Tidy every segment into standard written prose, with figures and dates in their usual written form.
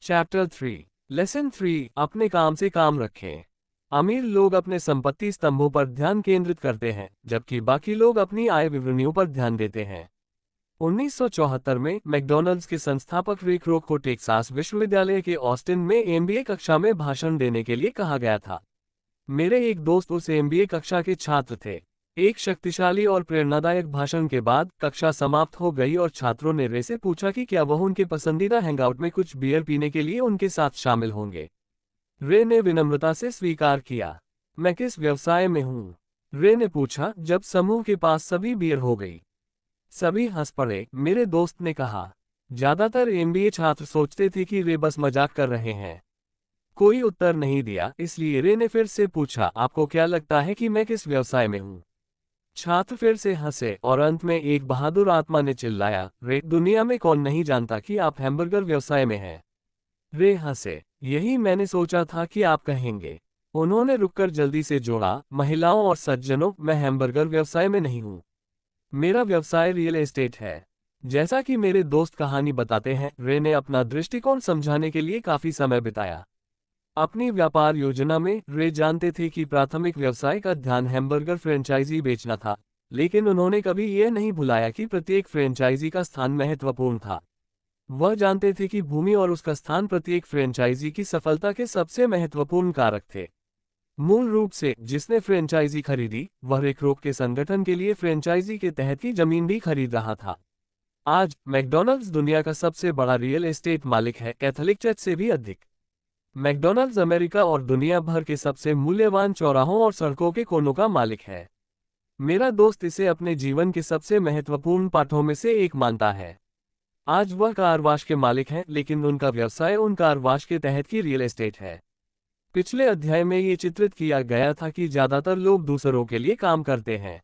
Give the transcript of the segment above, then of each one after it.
Chapter 3 lesson 3 अपने काम से काम रखें। अमीर लोग अपने संपत्ति स्तंभों पर ध्यान केंद्रित करते हैं, जबकि बाकी लोग अपनी आय विवरणियों पर ध्यान देते हैं। 1974 में मैकडॉनल्ड्स के संस्थापक रिक रोक को टेक्सास विश्वविद्यालय के ऑस्टिन में एमबीए कक्षा में भाषण देने के लिए कहा गया था। मेरे एक दोस्त उस एमबीए कक्षा के छात्र थे। एक शक्तिशाली और प्रेरणादायक भाषण के बाद कक्षा समाप्त हो गई और छात्रों ने रे से पूछा कि क्या वह उनके पसंदीदा हैंगआउट में कुछ बियर पीने के लिए उनके साथ शामिल होंगे। रे ने विनम्रता से स्वीकार किया। मैं किस व्यवसाय में हूँ? रे ने पूछा जब समूह के पास सभी बियर हो गई। सभी हंस पड़े। मेरे दोस्त ने कहा, ज्यादातर एमबीए छात्र सोचते थे कि रे बस मजाक कर रहे हैं। कोई उत्तर नहीं दिया, इसलिए रे ने फिर से पूछा, आपको क्या लगता है कि मैं किस व्यवसाय में हूँ? छात्र फिर से हंसे और अंत में एक बहादुर आत्मा ने चिल्लाया, रे, दुनिया में कौन नहीं जानता कि आप हैमबर्गर व्यवसाय में हैं? रे हंसे। यही मैंने सोचा था कि आप कहेंगे। उन्होंने रुककर जल्दी से जोड़ा, महिलाओं और सज्जनों, मैं हैमबर्गर व्यवसाय में नहीं हूँ। मेरा व्यवसाय रियल एस्टेट है। जैसा कि मेरे दोस्त कहानी बताते हैं, रे ने अपना दृष्टिकोण समझाने के लिए काफी समय बिताया। अपनी व्यापार योजना में रे जानते थे कि प्राथमिक व्यवसाय का ध्यान हैमबर्गर फ्रेंचाइजी बेचना था, लेकिन उन्होंने कभी यह नहीं भुलाया कि प्रत्येक फ्रेंचाइजी का स्थान महत्वपूर्ण था। वह जानते थे कि भूमि और उसका स्थान प्रत्येक फ्रेंचाइजी की सफलता के सबसे महत्वपूर्ण कारक थे। मूल रूप से जिसने फ्रेंचाइजी खरीदी, वह रिक रोक के संगठन के लिए फ्रेंचाइजी के तहत की जमीन भी खरीद रहा था। आज मैकडॉनल्ड्स दुनिया का सबसे बड़ा रियल एस्टेट मालिक है, कैथोलिक चर्च से भी अधिक। मैकडॉनल्ड्स अमेरिका और दुनिया भर के सबसे मूल्यवान चौराहों और सड़कों के कोनों का मालिक है। मेरा दोस्त इसे अपने जीवन के सबसे महत्वपूर्ण पाठों में से एक मानता है। आज वह कार वाश के मालिक हैं, लेकिन उनका व्यवसाय उन कार वाश के तहत की रियल एस्टेट है। पिछले अध्याय में ये चित्रित किया गया था कि ज्यादातर लोग दूसरों के लिए काम करते हैं।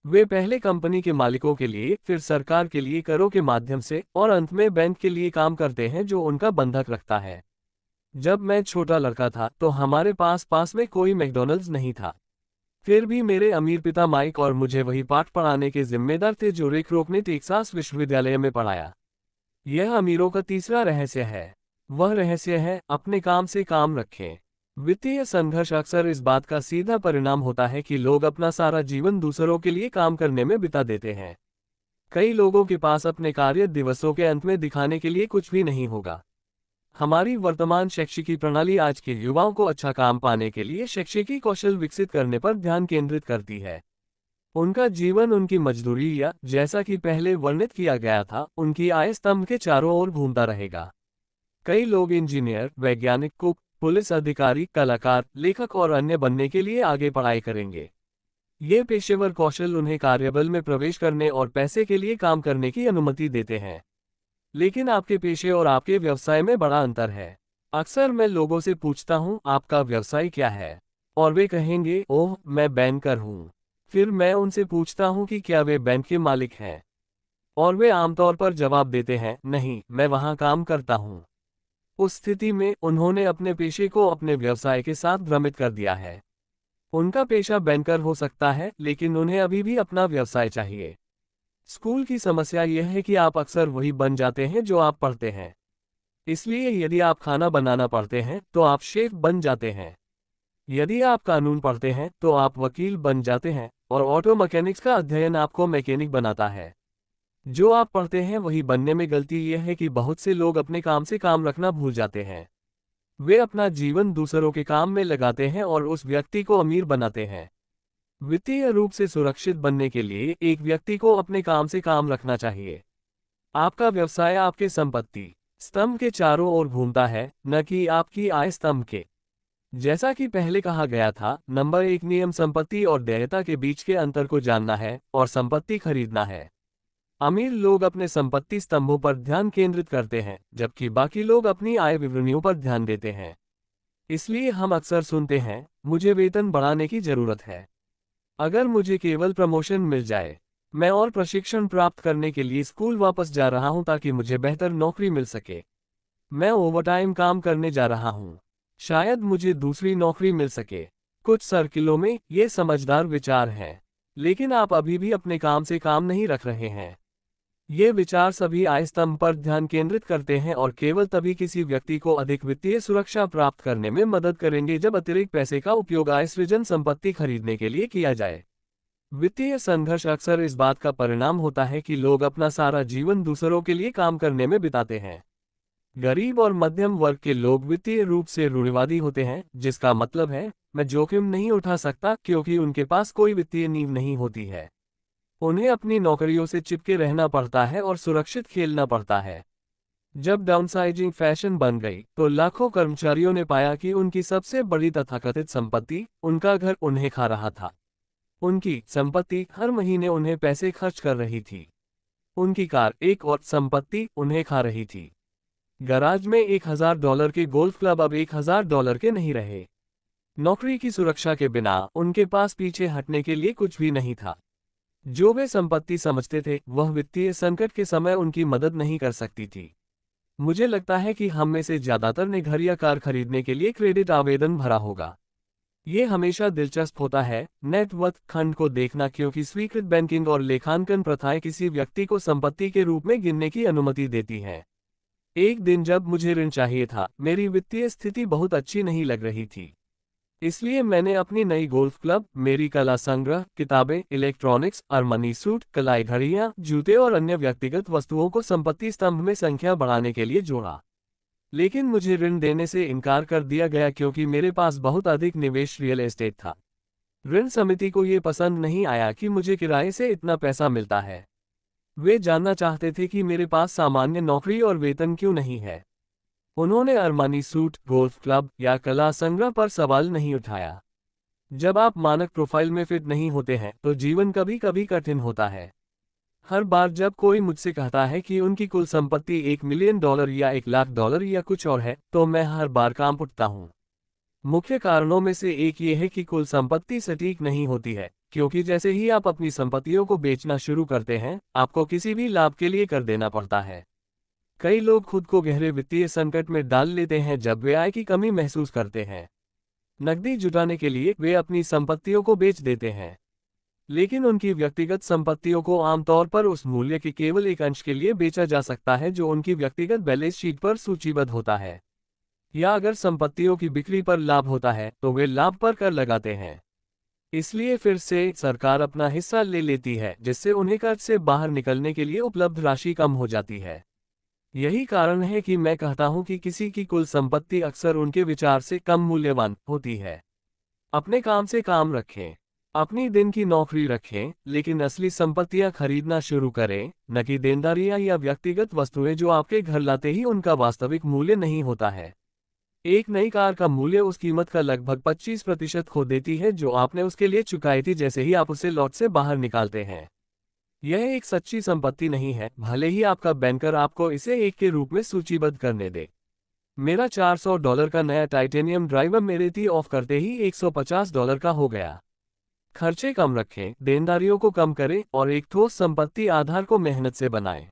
वे पहले कंपनी के मालिकों के लिए, फिर सरकार के लिए करों के माध्यम से, और अंत में बैंक के लिए काम करते हैं जो उनका बंधक रखता है। जब मैं छोटा लड़का था तो हमारे पास में कोई मैकडॉनल्ड्स नहीं था। फिर भी मेरे अमीर पिता माइक और मुझे वही पाठ पढ़ाने के जिम्मेदार थे जो रिक रोक ने टेक्सास विश्वविद्यालय में पढ़ाया। यह अमीरों का तीसरा रहस्य है। वह रहस्य है, अपने काम से काम रखें। वित्तीय संघर्ष अक्सर इस बात का सीधा परिणाम होता है कि लोग अपना सारा जीवन दूसरों के लिए काम करने में बिता देते हैं। कई लोगों के पास अपने कार्य दिवसों के अंत में दिखाने के लिए कुछ भी नहीं होगा। हमारी वर्तमान शैक्षिकी प्रणाली आज के युवाओं को अच्छा काम पाने के लिए शैक्षिकी कौशल विकसित करने पर ध्यान केंद्रित करती है। उनका जीवन उनकी मजदूरी या, जैसा कि पहले वर्णित किया गया था, उनकी आय स्तंभ के चारों ओर घूमता रहेगा। कई लोग इंजीनियर, वैज्ञानिक, कुक, पुलिस अधिकारी, कलाकार, लेखक और अन्य बनने के लिए आगे पढ़ाई करेंगे। ये पेशेवर कौशल उन्हें कार्यबल में प्रवेश करने और पैसे के लिए काम करने की अनुमति देते हैं। लेकिन आपके पेशे और आपके व्यवसाय में बड़ा अंतर है। अक्सर मैं लोगों से पूछता हूं, आपका व्यवसाय क्या है? और वे कहेंगे, ओह, मैं बैंकर हूं। फिर मैं उनसे पूछता हूं कि क्या वे बैंक के मालिक हैं? और वे आमतौर पर जवाब देते हैं, नहीं, मैं वहां काम करता हूं। उस स्थिति में उन्होंने अपने पेशे को अपने व्यवसाय के साथ भ्रमित कर दिया है। उनका पेशा बैंकर हो सकता है, लेकिन उन्हें अभी भी अपना व्यवसाय चाहिए। स्कूल की समस्या यह है कि आप अक्सर वही बन जाते हैं जो आप पढ़ते हैं। इसलिए यदि आप खाना बनाना पढ़ते हैं तो आप शेफ बन जाते हैं। यदि आप कानून पढ़ते हैं तो आप वकील बन जाते हैं, और ऑटो मैकेनिक्स का अध्ययन आपको मैकेनिक बनाता है। जो आप पढ़ते हैं वही बनने में गलती यह है कि बहुत से लोग अपने काम से काम रखना भूल जाते हैं। वे अपना जीवन दूसरों के काम में लगाते हैं और उस व्यक्ति को अमीर बनाते हैं। वित्तीय रूप से सुरक्षित बनने के लिए एक व्यक्ति को अपने काम से काम रखना चाहिए। आपका व्यवसाय आपके संपत्ति स्तंभ के चारों ओर घूमता है, न कि आपकी आय स्तंभ के। जैसा कि पहले कहा गया था, नंबर 1 नियम संपत्ति और देयता के बीच के अंतर को जानना है और संपत्ति खरीदना है। अमीर लोग अपने संपत्ति स्तंभों पर ध्यान केंद्रित करते हैं, जबकि बाकी लोग अपनी आय विवरणियों पर ध्यान देते हैं। इसलिए हम अक्सर सुनते हैं, मुझे वेतन बढ़ाने की जरूरत है। अगर मुझे केवल प्रमोशन मिल जाए। मैं और प्रशिक्षण प्राप्त करने के लिए स्कूल वापस जा रहा हूं ताकि मुझे बेहतर नौकरी मिल सके। मैं ओवरटाइम काम करने जा रहा हूं। शायद मुझे दूसरी नौकरी मिल सके। कुछ सर्किलों में ये समझदार विचार हैं, लेकिन आप अभी भी अपने काम से काम नहीं रख रहे हैं। ये विचार सभी आय स्तंभ पर ध्यान केंद्रित करते हैं और केवल तभी किसी व्यक्ति को अधिक वित्तीय सुरक्षा प्राप्त करने में मदद करेंगे जब अतिरिक्त पैसे का उपयोग आय सृजन संपत्ति खरीदने के लिए किया जाए। वित्तीय संघर्ष अक्सर इस बात का परिणाम होता है कि लोग अपना सारा जीवन दूसरों के लिए काम करने में बिताते हैं। गरीब और मध्यम वर्ग के लोग वित्तीय रूप से रूढ़िवादी होते हैं, जिसका मतलब है मैं जोखिम नहीं उठा सकता क्योंकि उनके पास कोई वित्तीय नींव नहीं होती है। उन्हें अपनी नौकरियों से चिपके रहना पड़ता है और सुरक्षित खेलना पड़ता है। जब डाउनसाइजिंग फैशन बन गई तो लाखों कर्मचारियों ने पाया कि उनकी सबसे बड़ी तथाकथित संपत्ति उनका घर उन्हें खा रहा था। उनकी संपत्ति हर महीने उन्हें पैसे खर्च कर रही थी। उनकी कार एक और संपत्ति उन्हें खा रही थी। गराज में $1000 के गोल्फ क्लब अब $1000 के नहीं रहे। नौकरी की सुरक्षा के बिना उनके पास पीछे हटने के लिए कुछ भी नहीं था। जो वे संपत्ति समझते थे वह वित्तीय संकट के समय उनकी मदद नहीं कर सकती थी। मुझे लगता है कि हम में से ज्यादातर ने घर या कार खरीदने के लिए क्रेडिट आवेदन भरा होगा। ये हमेशा दिलचस्प होता है नेटवर्थ खंड को देखना, क्योंकि स्वीकृत बैंकिंग और लेखांकन प्रथाएं किसी व्यक्ति को संपत्ति के रूप में गिनने की अनुमति देती हैं। एक दिन जब मुझे ऋण चाहिए था, मेरी वित्तीय स्थिति बहुत अच्छी नहीं लग रही थी। इसलिए मैंने अपनी नई गोल्फ क्लब, मेरी कला संग्रह, किताबें, इलेक्ट्रॉनिक्स, अरमनी सूट, कलाई घड़ियां, जूते और अन्य व्यक्तिगत वस्तुओं को संपत्ति स्तंभ में संख्या बढ़ाने के लिए जोड़ा। लेकिन मुझे ऋण देने से इनकार कर दिया गया क्योंकि मेरे पास बहुत अधिक निवेश रियल एस्टेट था। ऋण समिति को ये पसंद नहीं आया कि मुझे किराए से इतना पैसा मिलता है। वे जानना चाहते थे कि मेरे पास सामान्य नौकरी और वेतन क्यों नहीं है। उन्होंने अरमानी सूट, गोल्फ क्लब या कला संग्रह पर सवाल नहीं उठाया। जब आप मानक प्रोफाइल में फिट नहीं होते हैं तो जीवन कभी कभी कठिन होता है। हर बार जब कोई मुझसे कहता है कि उनकी कुल संपत्ति $1 मिलियन या $1,00,000 या कुछ और है, तो मैं हर बार कांप उठता हूँ। मुख्य कारणों में से एक ये है कि कुल संपत्ति सटीक नहीं होती है, क्योंकि जैसे ही आप अपनी संपत्तियों को बेचना शुरू करते हैं, आपको किसी भी लाभ के लिए कर देना पड़ता है। कई लोग खुद को गहरे वित्तीय संकट में डाल लेते हैं जब वे आय की कमी महसूस करते हैं। नकदी जुटाने के लिए वे अपनी संपत्तियों को बेच देते हैं, लेकिन उनकी व्यक्तिगत संपत्तियों को आमतौर पर उस मूल्य के केवल एक अंश के लिए बेचा जा सकता है जो उनकी व्यक्तिगत बैलेंस शीट पर सूचीबद्ध होता है। या अगर संपत्तियों की बिक्री पर लाभ होता है तो वे लाभ पर कर लगाते हैं। इसलिए फिर से सरकार अपना हिस्सा ले लेती है, जिससे उन्हें कर्ज से बाहर निकलने के लिए उपलब्ध राशि कम हो जाती है। यही कारण है कि मैं कहता हूं कि किसी की कुल संपत्ति अक्सर उनके विचार से कम मूल्यवान होती है। अपने काम से काम रखें, अपनी दिन की नौकरी रखें, लेकिन असली संपत्तियां खरीदना शुरू करें, न कि देनदारियां या व्यक्तिगत वस्तुएं जो आपके घर लाते ही उनका वास्तविक मूल्य नहीं होता है। एक नई कार का मूल्य उस कीमत का लगभग 25% खो देती है जो आपने उसके लिए चुकाई थी जैसे ही आप उसे लॉट से बाहर निकालते हैं। यह एक सच्ची संपत्ति नहीं है, भले ही आपका बैंकर आपको इसे एक के रूप में सूचीबद्ध करने दे। मेरा $400 का नया टाइटेनियम ड्राइवर मेरे टी ऑफ करते ही $150 का हो गया। खर्चे कम रखें, देनदारियों को कम करें और एक ठोस संपत्ति आधार को मेहनत से बनाएं।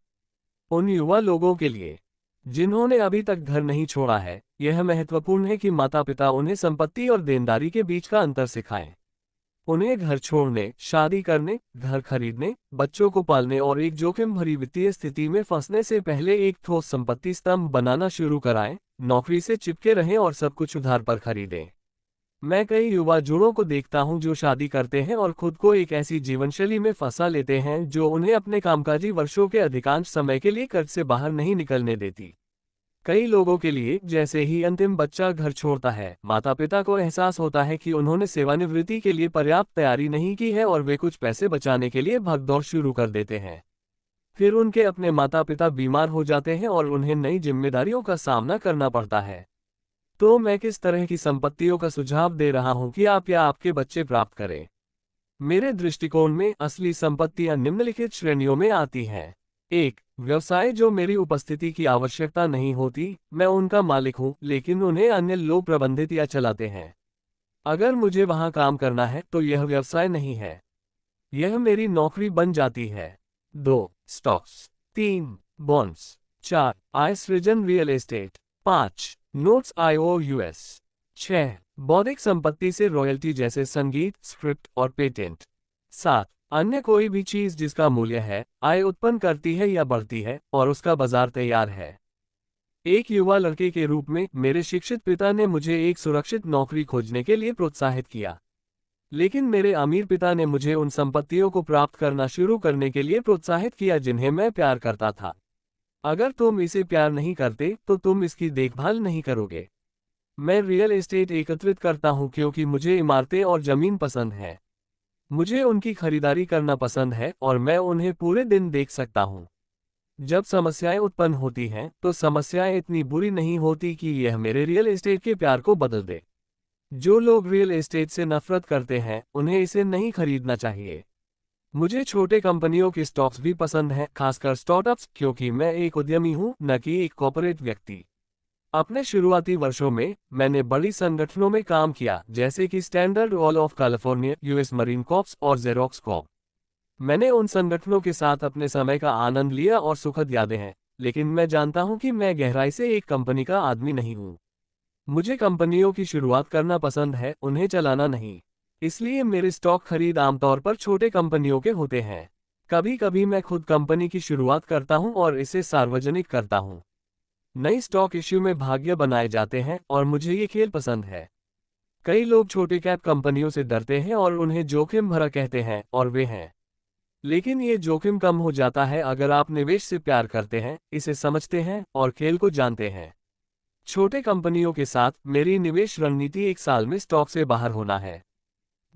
उन युवा लोगों के लिए जिन्होंने अभी तक घर नहीं छोड़ा है, यह महत्वपूर्ण है कि माता पिता उन्हें संपत्ति और देनदारी के बीच का अंतर सिखाएं। उन्हें घर छोड़ने, शादी करने, घर खरीदने, बच्चों को पालने और एक जोखिम भरी वित्तीय स्थिति में फंसने से पहले एक ठोस संपत्ति स्तंभ बनाना शुरू कराएं। नौकरी से चिपके रहें और सब कुछ उधार पर खरीदें। मैं कई युवा जोड़ों को देखता हूं जो शादी करते हैं और खुद को एक ऐसी जीवनशैली में फंसा लेते हैं जो उन्हें अपने कामकाजी वर्षों के अधिकांश समय के लिए कर्ज से बाहर नहीं निकलने देती। कई लोगों के लिए जैसे ही अंतिम बच्चा घर छोड़ता है, माता पिता को एहसास होता है कि उन्होंने सेवानिवृत्ति के लिए पर्याप्त तैयारी नहीं की है और वे कुछ पैसे बचाने के लिए भागदौड़ शुरू कर देते हैं। फिर उनके अपने माता पिता बीमार हो जाते हैं और उन्हें नई जिम्मेदारियों का सामना करना पड़ता है। तो मैं किस तरह की संपत्तियों का सुझाव दे रहा हूं कि आप या आपके बच्चे प्राप्त करें? मेरे दृष्टिकोण में असली संपत्तियां निम्नलिखित श्रेणियों में आती हैं। 1. व्यवसाय जो मेरी उपस्थिति की आवश्यकता नहीं होती, मैं उनका मालिक हूं, लेकिन उन्हें अन्य लोग प्रबंधित या चलाते हैं। अगर मुझे वहां काम करना है तो यह व्यवसाय नहीं है, यह मेरी नौकरी बन जाती है। 2. स्टॉक्स। 3. बॉन्ड्स। 4. आय सृजन रियल एस्टेट। 5. Notes IOUs। 6. बौद्धिक संपत्ति से रॉयल्टी जैसे संगीत, स्क्रिप्ट और पेटेंट। 7. अन्य कोई भी चीज जिसका मूल्य है, आय उत्पन्न करती है या बढ़ती है और उसका बाजार तैयार है। एक युवा लड़के के रूप में मेरे शिक्षित पिता ने मुझे एक सुरक्षित नौकरी खोजने के लिए प्रोत्साहित किया। लेकिन मेरे अमीर पिता ने मुझे उन संपत्तियों को प्राप्त करना शुरू करने के लिए प्रोत्साहित किया जिन्हें मैं प्यार करता था। अगर तुम इसे प्यार नहीं करते तो तुम इसकी देखभाल नहीं करोगे। मैं रियल एस्टेट एकत्रित करता हूं क्योंकि मुझे इमारतें और जमीन पसंद है। मुझे उनकी खरीदारी करना पसंद है और मैं उन्हें पूरे दिन देख सकता हूं। जब समस्याएं उत्पन्न होती हैं तो समस्याएं इतनी बुरी नहीं होती कि यह मेरे रियल एस्टेट के प्यार को बदल दे। जो लोग रियल एस्टेट से नफरत करते हैं उन्हें इसे नहीं खरीदना चाहिए। मुझे छोटे कंपनियों के स्टॉक्स भी पसंद हैं, खासकर स्टार्टअप्स, क्योंकि मैं एक उद्यमी हूं, न कि एक कॉर्पोरेट व्यक्ति। अपने शुरुआती वर्षों में मैंने बड़ी संगठनों में काम किया, जैसे कि standard oil of California, US marine corps और जेरोक्स कॉर्प। मैंने उन संगठनों के साथ अपने समय का आनंद लिया और सुखद यादें हैं, लेकिन मैं जानता हूं कि मैं गहराई से एक कंपनी का आदमी नहीं हूं। मुझे कंपनियों की शुरुआत करना पसंद है, उन्हें चलाना नहीं। इसलिए मेरे स्टॉक खरीद आमतौर पर छोटे कंपनियों के होते हैं। कभी कभी मैं खुद कंपनी की शुरुआत करता हूं और इसे सार्वजनिक करता हूं। नई स्टॉक इश्यू में भाग्य बनाए जाते हैं और मुझे ये खेल पसंद है। कई लोग छोटे कैप कंपनियों से डरते हैं और उन्हें जोखिम भरा कहते हैं, और वे हैं। लेकिन ये जोखिम कम हो जाता है अगर आप निवेश से प्यार करते हैं, इसे समझते हैं और खेल को जानते हैं। छोटे कंपनियों के साथ मेरी निवेश रणनीति 1 साल में स्टॉक से बाहर होना है।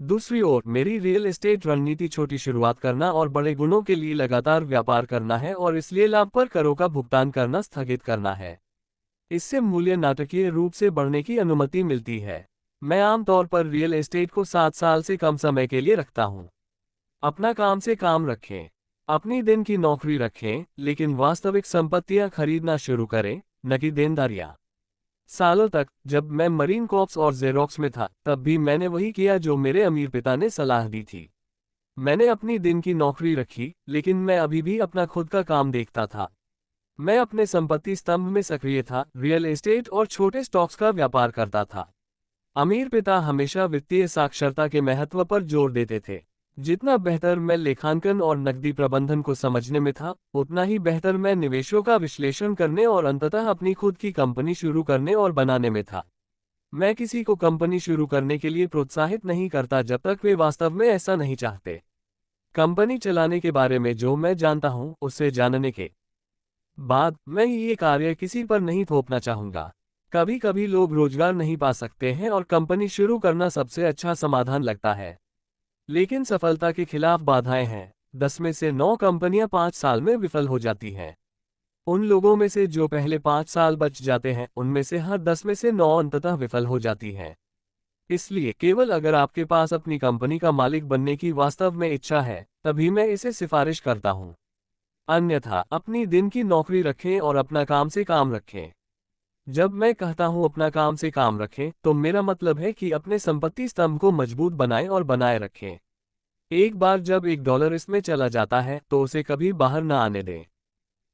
दूसरी ओर मेरी रियल एस्टेट रणनीति छोटी शुरुआत करना और बड़े गुणों के लिए लगातार व्यापार करना है और इसलिए लाभ पर करों का भुगतान करना स्थगित करना है। इससे मूल्य नाटकीय रूप से बढ़ने की अनुमति मिलती है। मैं आमतौर पर रियल एस्टेट को 7 साल से कम समय के लिए रखता हूं। अपना काम से काम रखें। अपनी दिन की नौकरी रखें, लेकिन वास्तविक संपत्तियां खरीदना शुरू करें, न कि देनदारियां। सालों तक जब मैं मरीन कॉर्प्स और जेरोक्स में था, तब भी मैंने वही किया जो मेरे अमीर पिता ने सलाह दी थी। मैंने अपनी दिन की नौकरी रखी, लेकिन मैं अभी भी अपना खुद का काम देखता था। मैं अपने संपत्ति स्तंभ में सक्रिय था, रियल एस्टेट और छोटे स्टॉक्स का व्यापार करता था। अमीर पिता हमेशा वित्तीय साक्षरता के महत्व पर जोर देते थे। जितना बेहतर मैं लेखांकन और नकदी प्रबंधन को समझने में था, उतना ही बेहतर मैं निवेशों का विश्लेषण करने और अंततः अपनी खुद की कंपनी शुरू करने और बनाने में था। मैं किसी को कंपनी शुरू करने के लिए प्रोत्साहित नहीं करता जब तक वे वास्तव में ऐसा नहीं चाहते। कंपनी चलाने के बारे में जो मैं जानता हूं, उससे जानने के बाद मैं ये कार्य किसी पर नहीं थोपना चाहूंगा। कभी कभी लोग रोजगार नहीं पा सकते हैं और कंपनी शुरू करना सबसे अच्छा समाधान लगता है। लेकिन सफलता के खिलाफ बाधाएं हैं। 10 में से 9 कंपनियां 5 साल में विफल हो जाती हैं। उन लोगों में से जो पहले 5 साल बच जाते हैं, उनमें से हर 10 में से 9 अंततः विफल हो जाती हैं। इसलिए केवल अगर आपके पास अपनी कंपनी का मालिक बनने की वास्तव में इच्छा है, तभी मैं इसे सिफारिश करता हूं। अन्यथा अपनी दिन की नौकरी रखें और अपना काम से काम रखें। जब मैं कहता हूं अपना काम से काम रखें, तो मेरा मतलब है कि अपने संपत्ति स्तंभ को मजबूत बनाएं और बनाए रखें। एक बार जब $1 इसमें चला जाता है तो उसे कभी बाहर न आने दें।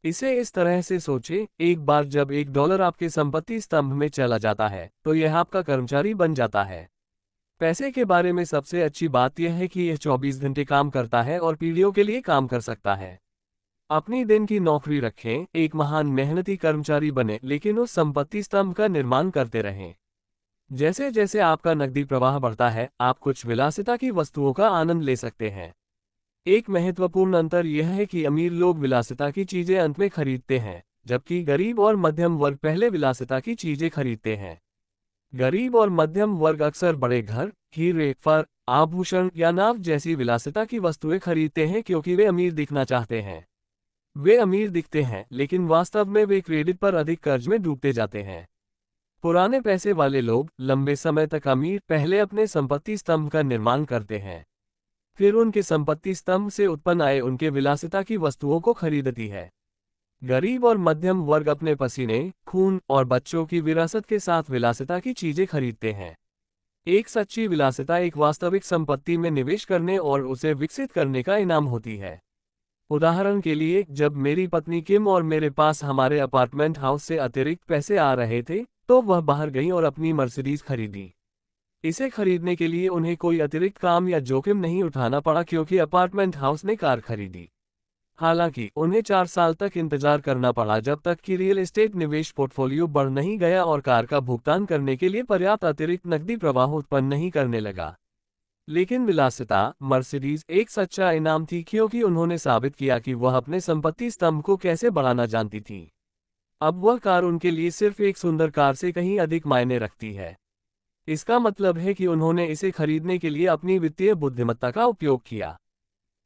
इसे इस तरह से सोचें, एक बार जब $1 आपके संपत्ति स्तंभ में चला जाता है तो यह आपका कर्मचारी बन जाता है। पैसे के बारे में सबसे अच्छी बात यह है कि यह 24 घंटे काम करता है और पीढ़ियों के लिए काम कर सकता है। अपनी दिन की नौकरी रखें, एक महान मेहनती कर्मचारी बने, लेकिन उस संपत्ति स्तंभ का निर्माण करते रहें। जैसे जैसे आपका नकदी प्रवाह बढ़ता है, आप कुछ विलासिता की वस्तुओं का आनंद ले सकते हैं। एक महत्वपूर्ण अंतर यह है कि अमीर लोग विलासिता की चीजें अंत में खरीदते हैं, जबकि गरीब और मध्यम वर्ग पहले विलासिता की चीजें खरीदते हैं। गरीब और मध्यम वर्ग अक्सर बड़े घर, हीरे, फर, आभूषण या नाव जैसी विलासिता की वस्तुएं खरीदते हैं क्योंकि वे अमीर दिखना चाहते हैं। वे अमीर दिखते हैं, लेकिन वास्तव में वे क्रेडिट पर अधिक कर्ज में डूबते जाते हैं। पुराने पैसे वाले लोग लंबे समय तक अमीर पहले अपने संपत्ति स्तंभ का निर्माण करते हैं, फिर उनके संपत्ति स्तंभ से उत्पन्न आय उनके विलासिता की वस्तुओं को खरीदती है। गरीब और मध्यम वर्ग अपने पसीने, खून और बच्चों की विरासत के साथ विलासिता की चीजें खरीदते हैं। एक सच्ची विलासिता एक वास्तविक संपत्ति में निवेश करने और उसे विकसित करने का इनाम होती है। उदाहरण के लिए, जब मेरी पत्नी किम और मेरे पास हमारे अपार्टमेंट हाउस से अतिरिक्त पैसे आ रहे थे, तो वह बाहर गई और अपनी मर्सिडीज खरीदी। इसे खरीदने के लिए उन्हें कोई अतिरिक्त काम या जोखिम नहीं उठाना पड़ा क्योंकि अपार्टमेंट हाउस ने कार खरीदी। हालांकि उन्हें 4 साल तक इंतजार करना पड़ा जब तक कि रियल एस्टेट निवेश पोर्टफोलियो बढ़ नहीं गया और कार का भुगतान करने के लिए पर्याप्त अतिरिक्त नकदी प्रवाह उत्पन्न नहीं करने लगा। लेकिन विलासिता मर्सिडीज एक सच्चा इनाम थी क्योंकि उन्होंने साबित किया कि वह अपने संपत्ति स्तंभ को कैसे बढ़ाना जानती थी। अब वह कार उनके लिए सिर्फ एक सुंदर कार से कहीं अधिक मायने रखती है। इसका मतलब है कि उन्होंने इसे खरीदने के लिए अपनी वित्तीय बुद्धिमत्ता का उपयोग किया।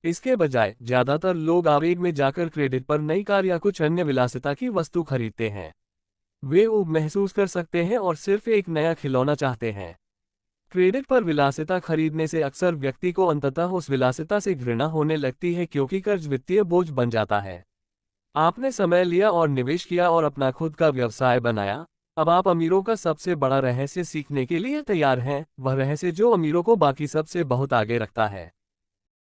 इसके बजाय ज्यादातर लोग आवेग में जाकर क्रेडिट पर नई कार या कुछ अन्य विलासिता की वस्तु खरीदते हैं। वे ऊब महसूस कर सकते हैं और सिर्फ एक नया खिलौना चाहते हैं। क्रेडिट पर विलासिता खरीदने से अक्सर व्यक्ति को अंततः उस विलासिता से घृणा होने लगती है क्योंकि कर्ज वित्तीय बोझ बन जाता है। आपने समय लिया और निवेश किया और अपना खुद का व्यवसाय बनाया। अब आप अमीरों का सबसे बड़ा रहस्य सीखने के लिए तैयार हैं, वह रहस्य जो अमीरों को बाकी सबसे बहुत आगे रखता है।